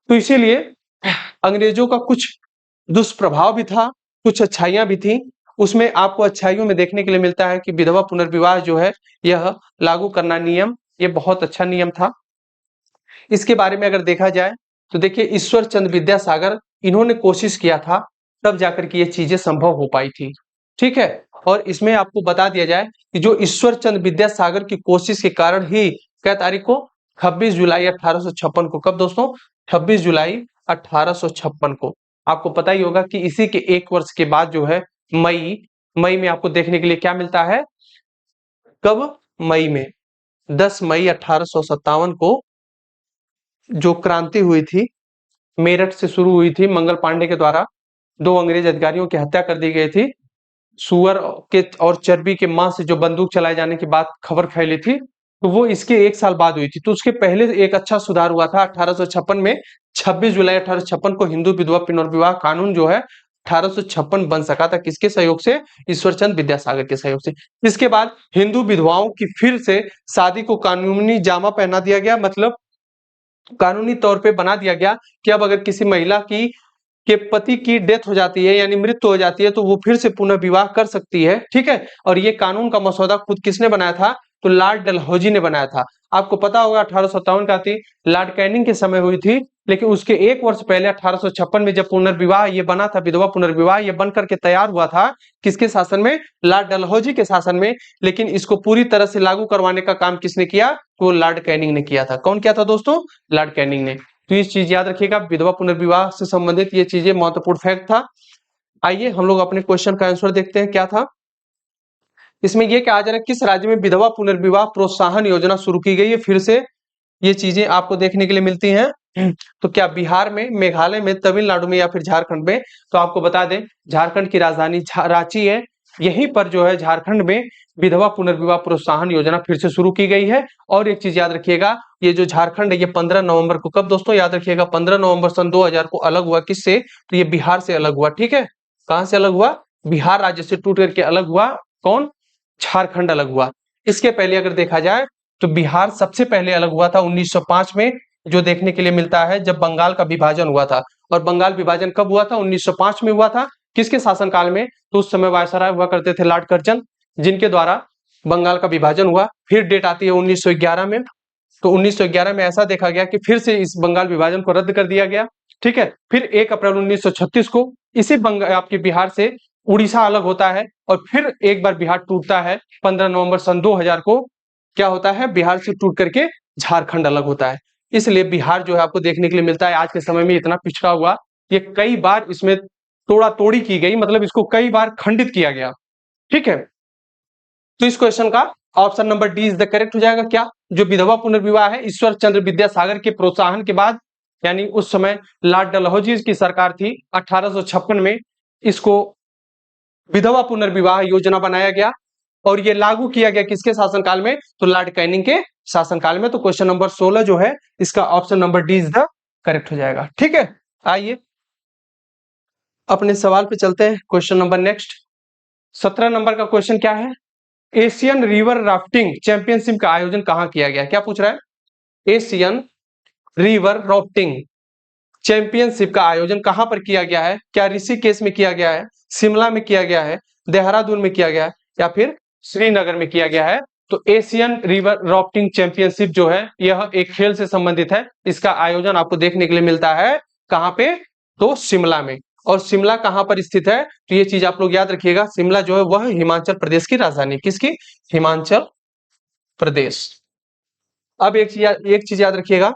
Speaker 1: तो इसीलिए अंग्रेजों का कुछ दुष्प्रभाव भी था, कुछ अच्छाइयां भी थी। उसमें आपको अच्छाइयों में देखने के लिए मिलता है कि विधवा पुनर्विवाह जो है यह लागू करना नियम, ये बहुत अच्छा नियम था। इसके बारे में अगर देखा जाए तो देखिए ईश्वर चंद्र विद्यासागर, इन्होंने कोशिश किया था, तब जाकर के ये चीजें संभव हो पाई थी। ठीक है। और इसमें आपको बता दिया जाए कि जो ईश्वर चंद्र विद्यासागर की कोशिश के कारण ही क्या तारीख को? 26 जुलाई 1856 को। कब दोस्तों? 26 जुलाई 1856 को। आपको पता ही होगा कि इसी के एक वर्ष के बाद जो है मई में आपको देखने के लिए क्या मिलता है? कब? मई में 10 मई 1857 को जो क्रांति हुई थी, मेरठ से शुरू हुई थी, मंगल पांडे के द्वारा 2 अंग्रेज अधिकारियों की हत्या कर दी गई थी। सुअर के और चर्बी के मांस से जो बंदूक चलाए जाने की बात खबर फैली थी, तो वो इसके 1 साल बाद हुई थी। तो उसके पहले एक अच्छा सुधार हुआ था 1856 में। 26 जुलाई 1856 को हिंदू विधवा पुनर्विवाह कानून जो है 1856 बन सका था। किसके सहयोग से? ईश्वरचंद विद्यासागर के सहयोग से। इसके बाद हिंदू विधवाओं की फिर से शादी को कानूनी जामा पहना दिया गया, मतलब कानूनी तौर पे बना दिया गया कि अब अगर किसी महिला की के पति की डेथ हो जाती है, यानी मृत्यु हो जाती है, तो वो फिर से पुनर्विवाह कर सकती है। ठीक है। और ये कानून का मसौदा खुद किसने बनाया था? तो लॉर्ड डलहौजी ने बनाया था। आपको पता होगा 1857 का थी, लॉर्ड कैनिंग के समय हुई थी, लेकिन उसके 1 वर्ष पहले 1856 में जब पुनर्विवाह ये बना था, विधवा पुनर्विवाह ये बन करके तैयार हुआ था, किसके शासन में? लॉर्ड डलहौजी के शासन में। लेकिन इसको पूरी तरह से लागू करवाने का काम किसने किया? तो लॉर्ड कैनिंग ने किया था। कौन किया था दोस्तों? लॉर्ड कैनिंग ने। तो ये चीज याद रखिएगा, विधवा पुनर्विवाह से संबंधित ये चीजें महत्वपूर्ण फैक्ट था। आइए हम लोग अपने क्वेश्चन का आंसर देखते हैं क्या था। इसमें ये कहा जा रहा है किस राज्य में विधवा पुनर्विवाह प्रोत्साहन योजना शुरू की गई है? फिर से ये चीजें आपको देखने के लिए मिलती हैं। तो क्या बिहार में, मेघालय में, तमिलनाडु में या फिर झारखंड में? तो आपको बता दें झारखंड की राजधानी रांची है। यहीं पर जो है झारखंड में विधवा पुनर्विवाह प्रोत्साहन योजना फिर से शुरू की गई है। और एक चीज याद रखिएगा, ये जो झारखंड है ये 15 नवंबर को, कब दोस्तों? याद रखिएगा 15 नवंबर सन 2000 को अलग हुआ। किससे? तो ये बिहार से अलग हुआ। ठीक है। कहां से अलग हुआ? बिहार राज्य से टूट करके अलग हुआ। कौन? झारखंड अलग हुआ। इसके पहले अगर देखा जाए तो बिहार सबसे पहले अलग हुआ था 1905 में, जो देखने के लिए मिलता है जब बंगाल का विभाजन हुआ था। और बंगाल विभाजन कब हुआ था? 1905 में हुआ था। किसके शासनकाल में? तो उस समय वायसराय हुआ करते थे लॉर्ड कर्जन, जिनके द्वारा बंगाल का विभाजन हुआ। फिर डेट आती है 1911 में। तो 1911 में ऐसा देखा गया कि फिर से इस बंगाल विभाजन को रद्द कर दिया गया। ठीक है, फिर 1 अप्रैल 1936 को इसी आपके बिहार से उड़ीसा अलग होता है, और फिर एक बार बिहार टूटता है 15 नवंबर सन 2000 को। क्या होता है? बिहार से टूट करके झारखंड अलग होता है। इसलिए बिहार जो है आपको देखने के लिए मिलता है आज के समय में इतना पिछड़ा हुआ। ये कई बार इसमें तोड़ा तोड़ी की गई, मतलब इसको कई बार खंडित किया गया। ठीक है, तो इस क्वेश्चन का option number D is the correct हो जाएगा। क्या? जो विधवा पुनर्विवाह है, ईश्वर चंद्र विद्यासागर के प्रोत्साहन के बाद, यानी उस समय लॉर्ड डलहौजी की सरकार थी, 1856 में इसको विधवा पुनर्विवाह योजना बनाया गया। और ये लागू किया गया किसके शासनकाल में? तो लॉर्ड कैनिंग के शासनकाल में। तो क्वेश्चन नंबर 16 जो है इसका option number D is the correct हो जाएगा। ठीक है, आइए अपने सवाल पे चलते हैं। क्वेश्चन नंबर नेक्स्ट 17 नंबर का क्वेश्चन क्या है? एशियन रिवर राफ्टिंग चैंपियनशिप का आयोजन कहां किया गया? क्या पूछ रहा है? एशियन रिवर राफ्टिंग चैंपियनशिप का आयोजन कहां पर किया गया है? क्या ऋषिकेश में किया गया है, शिमला में किया गया है, देहरादून में किया गया है, या फिर श्रीनगर में किया गया है? तो एशियन रिवर राफ्टिंग चैंपियनशिप जो है यह एक खेल से संबंधित है। इसका आयोजन आपको देखने के लिए मिलता है कहां पे? तो शिमला में। और शिमला कहां पर स्थित है? तो ये चीज आप लोग याद रखिएगा, शिमला जो है वह हिमाचल प्रदेश की राजधानी। किसकी? हिमाचल प्रदेश। अब एक चीज याद रखिएगा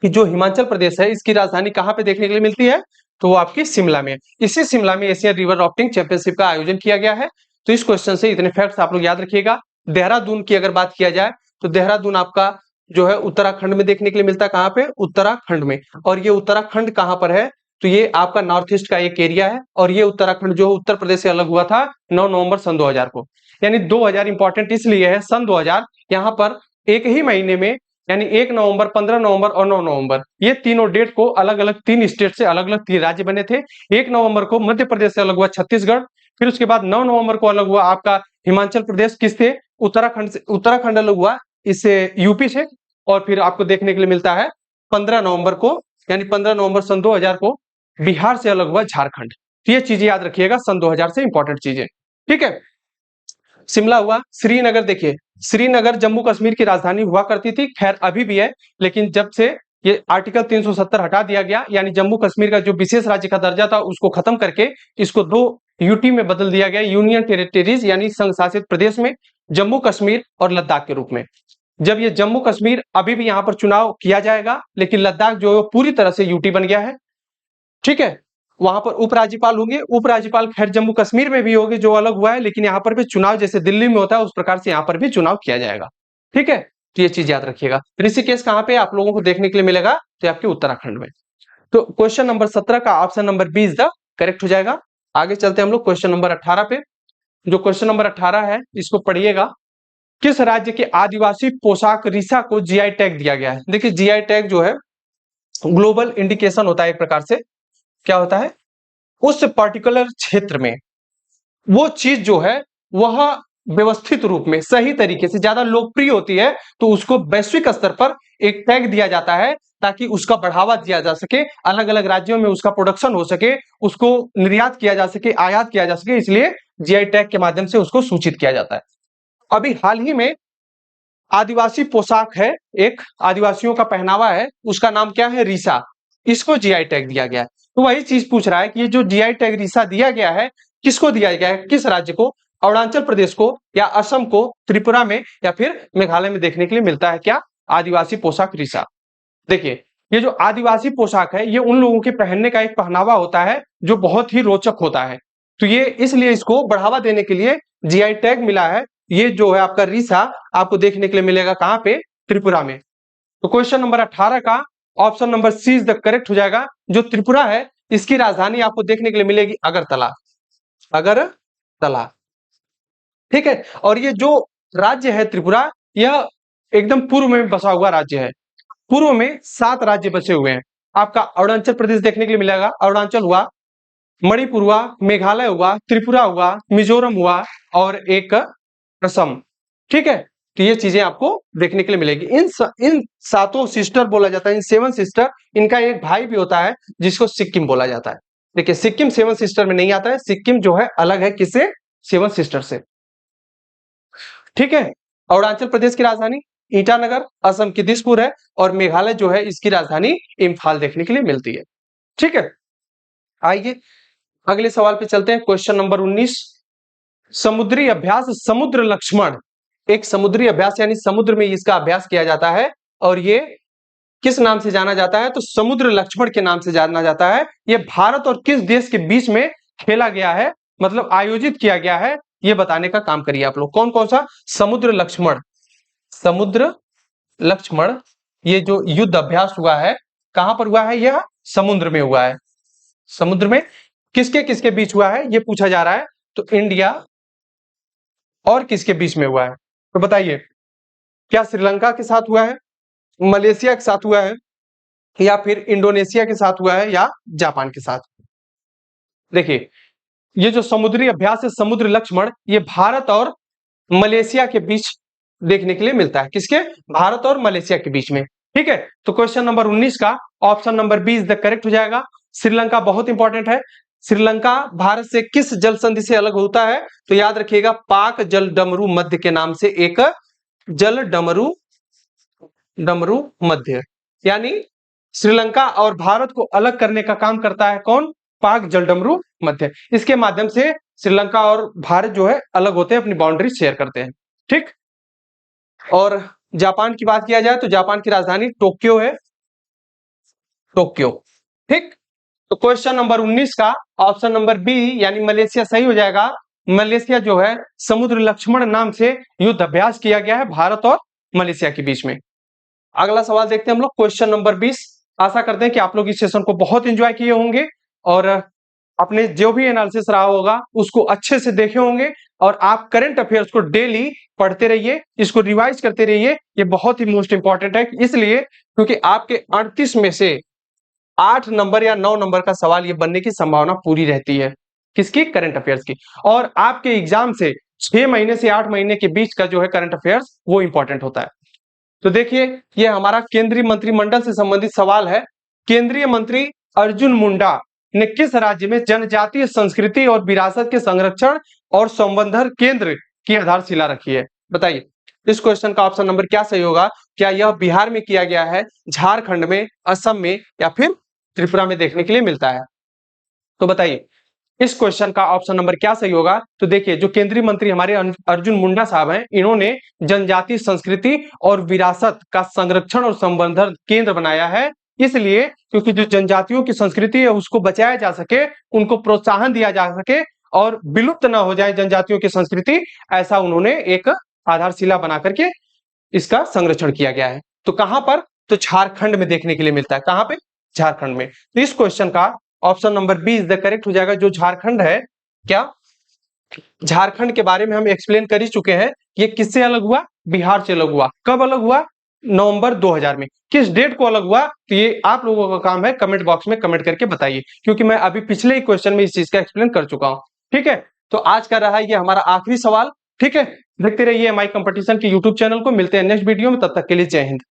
Speaker 1: कि जो हिमाचल प्रदेश है इसकी राजधानी कहां पे देखने के लिए मिलती है? तो वो आपकी शिमला में। इसी शिमला में एशियन रिवर राफ्टिंग चैंपियनशिप का आयोजन किया गया है। तो इस क्वेश्चन से इतने फैक्ट्स आप लोग याद रखिएगा। देहरादून की अगर बात किया जाए तो देहरादून आपका जो है उत्तराखंड में देखने के लिए मिलता है। कहां पे? उत्तराखंड में। और ये उत्तराखंड कहां पर है? तो ये आपका नॉर्थ ईस्ट का एक एरिया है। और ये उत्तराखंड जो उत्तर प्रदेश से अलग हुआ था 9 नवंबर सन 2000 को। यानी 2000 इंपॉर्टेंट इसलिए है, सन 2000 यहाँ पर एक ही महीने में, यानी 1 नवंबर, 15 नवंबर और 9 नवंबर, ये तीनों डेट को अलग अलग 3 स्टेट से अलग अलग 3 राज्य बने थे। 1 नवंबर को मध्य प्रदेश से अलग हुआ छत्तीसगढ़। फिर उसके बाद 9 नवंबर को अलग हुआ आपका हिमाचल प्रदेश। किससे? उत्तराखंड से। उत्तराखंड अलग हुआ इससे यूपी से। और फिर आपको देखने के लिए मिलता है 15 नवंबर को, यानी 15 नवंबर सन 2000 को बिहार से अलग हुआ झारखंड। तो ये चीजें याद रखिएगा, सन 2000 से इंपॉर्टेंट चीजें। ठीक है, शिमला हुआ। श्रीनगर देखिए, श्रीनगर जम्मू कश्मीर की राजधानी हुआ करती थी, खैर अभी भी है, लेकिन जब से ये आर्टिकल 370 हटा दिया गया, यानी जम्मू कश्मीर का जो विशेष राज्य का दर्जा था उसको खत्म करके इसको 2 यूटी में बदल दिया गया, यूनियन टेरिटरीज यानी संघ शासित प्रदेश में, जम्मू कश्मीर और लद्दाख के रूप में। जब ये जम्मू कश्मीर, अभी भी यहाँ पर चुनाव किया जाएगा, लेकिन लद्दाख जो है पूरी तरह से यूटी बन गया है। ठीक है, वहां पर उपराज्यपाल होंगे। उपराज्यपाल खैर जम्मू कश्मीर में भी होंगे जो अलग हुआ है, लेकिन यहाँ पर भी चुनाव जैसे दिल्ली में होता है उस प्रकार से यहाँ पर भी चुनाव किया जाएगा। ठीक है, तो ये चीज याद रखिएगा। ऋषिकेश कहाँ पे आप लोगों को देखने के लिए मिलेगा? तो आपके उत्तराखंड में। तो क्वेश्चन नंबर 17 का option number B is the correct हो जाएगा। आगे चलते हैं हम लोग क्वेश्चन नंबर 18 पे। जो क्वेश्चन नंबर 18 है इसको पढ़िएगा। किस राज्य के आदिवासी पोशाक रीसा को जीआई टैग दिया गया है? देखिए, जीआई टैग जो है ग्लोबल इंडिकेशन होता है एक प्रकार से। क्या होता है? उस पर्टिकुलर क्षेत्र में वो चीज जो है वह व्यवस्थित रूप में सही तरीके से ज्यादा लोकप्रिय होती है, तो उसको वैश्विक स्तर पर एक टैग दिया जाता है ताकि उसका बढ़ावा दिया जा सके, अलग अलग राज्यों में उसका प्रोडक्शन हो सके, उसको निर्यात किया जा सके, आयात किया जा सके, इसलिए जीआई टैग के माध्यम से उसको सूचित किया जाता है। अभी हाल ही में आदिवासी पोशाक है, एक आदिवासियों का पहनावा है, उसका नाम क्या है? रीसा। इसको जीआई टैग दिया गया है। तो वही चीज पूछ रहा है कि ये जो जीआई टैग रीसा दिया गया है किसको दिया गया है? किस राज्य को? अरुणाचल प्रदेश को, या असम को, त्रिपुरा में, या फिर मेघालय में देखने के लिए मिलता है क्या? आदिवासी पोशाक रीसा। देखिए, ये जो आदिवासी पोशाक है ये उन लोगों के पहनने का एक पहनावा होता है जो बहुत ही रोचक होता है। तो ये इसलिए इसको बढ़ावा देने के लिए जीआई टैग मिला है। ये जो है आपका रीसा आपको देखने के लिए मिलेगा कहां पे? त्रिपुरा में। तो क्वेश्चन नंबर 18 का option number C is the correct हो जाएगा। जो त्रिपुरा है इसकी राजधानी आपको देखने के लिए मिलेगी अगरतला। अगरतला। ठीक है, और ये जो राज्य है त्रिपुरा, यह एकदम पूर्व में बसा हुआ राज्य है। पूर्व में 7 राज्य बसे हुए हैं। आपका अरुणाचल प्रदेश देखने के लिए मिलेगा, अरुणाचल हुआ, मणिपुर हुआ, मेघालय हुआ, त्रिपुरा हुआ, मिजोरम हुआ और एक असम। ठीक है, तो ये चीजें आपको देखने के लिए मिलेगी। इन सातों सिस्टर बोला जाता है, इन 7 सिस्टर, इनका एक भाई भी होता है जिसको सिक्किम बोला जाता है। देखिए सिक्किम 7 सिस्टर में नहीं आता है, सिक्किम जो है अलग है किससे, 7 सिस्टर से। ठीक है, अरुणाचल प्रदेश की राजधानी ईटानगर, असम की दिसपुर है, और मेघालय जो है इसकी राजधानी इम्फाल देखने के लिए मिलती है। ठीक है, आइए अगले सवाल पे चलते हैं। क्वेश्चन नंबर 19, समुद्री अभ्यास समुद्र लक्ष्मण, एक समुद्री अभ्यास यानी समुद्र में इसका अभ्यास किया जाता है, और ये किस नाम से जाना जाता है, तो समुद्र लक्ष्मण के नाम से जाना जाता है। ये भारत और किस देश के बीच में खेला गया है, मतलब आयोजित किया गया है, ये बताने का काम करिए आप लोग। कौन कौन सा, समुद्र लक्ष्मण, समुद्र लक्ष्मण, ये जो युद्ध अभ्यास हुआ है कहां पर हुआ है, यह समुद्र में हुआ है। समुद्र में किसके किसके बीच हुआ है ये पूछा जा रहा है, तो इंडिया और किसके बीच में हुआ है, तो बताइए क्या श्रीलंका के साथ हुआ है, मलेशिया के साथ हुआ है, या फिर इंडोनेशिया के साथ हुआ है, या जापान के साथ। देखिए ये जो समुद्री अभ्यास है समुद्र लक्ष्मण, ये भारत और मलेशिया के बीच देखने के लिए मिलता है, किसके, भारत और मलेशिया के बीच में। ठीक है, तो क्वेश्चन नंबर 19 का option number B is the correct हो जाएगा। श्रीलंका बहुत इंपॉर्टेंट है। श्रीलंका भारत से किस जल संधि से अलग होता है, तो याद रखिएगा पाक जल डमरू मध्य के नाम से एक जल डमरू मध्य, यानी श्रीलंका और भारत को अलग करने का काम करता है कौन, पाक जल डमरू मध्य। इसके माध्यम से श्रीलंका और भारत जो है अलग होते हैं, अपनी बाउंड्री शेयर करते हैं। ठीक, और जापान की बात किया जाए तो जापान की राजधानी टोक्यो है, टोक्यो। ठीक, तो क्वेश्चन नंबर 19 का ऑप्शन नंबर बी यानी मलेशिया सही हो जाएगा। मलेशिया जो है समुद्र लक्ष्मण नाम से युद्ध अभ्यास किया गया है भारत और मलेशिया के बीच में। अगला सवाल देखते हैं हम लोग, क्वेश्चन नंबर 20। आशा करते हैं कि आप लोग इस सेशन को बहुत एंजॉय किए होंगे और अपने जो भी एनालिसिस रहा होगा उसको अच्छे से देखे होंगे, और आप करंट अफेयर्स को डेली पढ़ते रहिए, इसको रिवाइज करते रहिए। ये बहुत ही मोस्ट इंपॉर्टेंट है, इसलिए क्योंकि आपके 38 में से 8 नंबर या 9 नंबर का सवाल ये बनने की संभावना पूरी रहती है, किसकी, करंट अफेयर्स की। और आपके एग्जाम से 6 महीने से 8 महीने के बीच का जो है करंट अफेयर्स वो इंपॉर्टेंट होता है। तो देखिए ये हमारा केंद्रीय मंत्रिमंडल से संबंधित सवाल है। केंद्रीय मंत्री अर्जुन मुंडा ने किस राज्य में जनजातीय संस्कृति और विरासत के संरक्षण और संवर्धन केंद्र की आधारशिला रखी है, बताइए। इस क्वेश्चन का ऑप्शन नंबर क्या सही होगा, क्या यह बिहार में किया गया है, झारखंड में, असम में, या फिर त्रिपुरा में देखने के लिए मिलता है, तो बताइए इस क्वेश्चन का ऑप्शन नंबर क्या सही होगा। तो देखिए जो केंद्रीय मंत्री हमारे अर्जुन मुंडा साहब हैं, इन्होंने जनजातीय संस्कृति और विरासत का संरक्षण और संवर्धन केंद्र बनाया है, इसलिए क्योंकि जो जनजातियों की संस्कृति है उसको बचाया जा सके, उनको प्रोत्साहन दिया जा सके और विलुप्त ना हो जाए जनजातियों की संस्कृति, ऐसा उन्होंने एक आधारशिला बना करके इसका संरक्षण किया गया है। तो कहां पर, तो झारखंड में देखने के लिए मिलता है, कहां पे, झारखंड में। तो इस क्वेश्चन का option number B is the correct हो जाएगा। जो झारखंड है, क्या झारखंड के बारे में हम एक्सप्लेन कर ही चुके हैं, ये किससे अलग हुआ, बिहार से अलग हुआ। कब अलग हुआ, नवंबर 2000 में। किस डेट को अलग हुआ, तो ये आप लोगों का काम है, कमेंट बॉक्स में कमेंट करके बताइए, क्योंकि मैं अभी पिछले ही क्वेश्चन में इस चीज का एक्सप्लेन कर चुका हूं। ठीक है, तो आज का रहा ये हमारा आखिरी सवाल। ठीक है, देखते रहिए माई कंपटीशन के यूट्यूब चैनल को। मिलते हैं नेक्स्ट वीडियो में, तब तक के लिए जय हिंद।